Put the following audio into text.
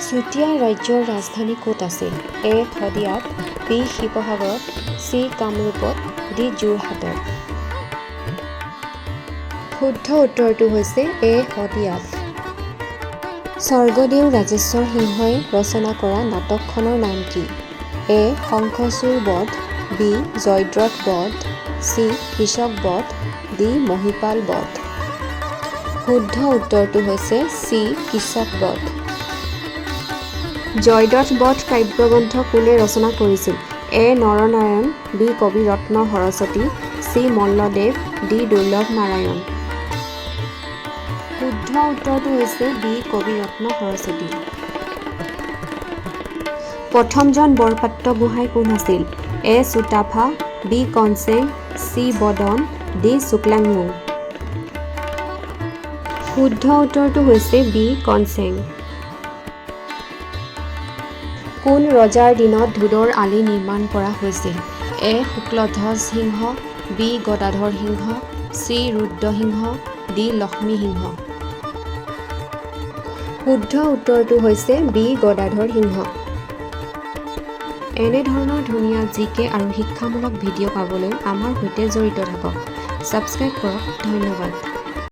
চুতীয়া ৰাজ্যৰ ৰাজধানী ক'ত আছিল? এ. শদিয়াত, বি. শিৱসাগৰত, চি. কামৰূপত, ডি. যোৰহাটত। শুদ্ধ উত্তৰটো হৈছে এ. শদিয়াত। স্বৰ্গদেউ ৰাজেশ্বৰ সিংহই ৰচনা কৰা নাটকখনৰ নাম কি? এ. শংখচূড় বধ, বি. জয়দ্ৰত বধ, চি. কৃষক বধ, ডি. মহীপাল বধ। শুদ্ধ উত্তৰটো হৈছে চি. কৃষক বধ। জয়দ্ৰত বধ কাব্যগ্ৰন্থ কোনে ৰচনা কৰিছিল? A. Naranarayan, B. Kaviratna Saraswati, C. Malladev, D. Durlabh Narayan. শুদ্ধ উত্তৰটো হৈছে বি. কবিৰত্ন সৰস্বতী। প্ৰথমজন বৰপাত্ৰ গোহাঁই কোন আছিল? এ. চুতাফা, বি. কনচেং, চি. বদন, ডি. শুক্লাংমুং। শুদ্ধ উত্তৰটো হৈছে বি. কনচেং। কোন ৰজাৰ দিনত ধোদৰ আলি নিৰ্মাণ কৰা হৈছিল? এ. শুক্লধ্বজ সিংহ, বি. গদাধৰ সিংহ, চি. ৰুদ্ৰসিংহ, ডি. লক্ষ্মী সিংহ। শুদ্ধ উত্তৰটো হৈছে বি. গদাধৰ সিংহ। এনেধৰণৰ ধুনীয়া জিকে আৰু শিক্ষামূলক ভিডিঅ' পাবলৈ আমাৰ সৈতে জড়িত থাকক। ছাবস্ক্ৰাইব কৰক। ধন্যবাদ।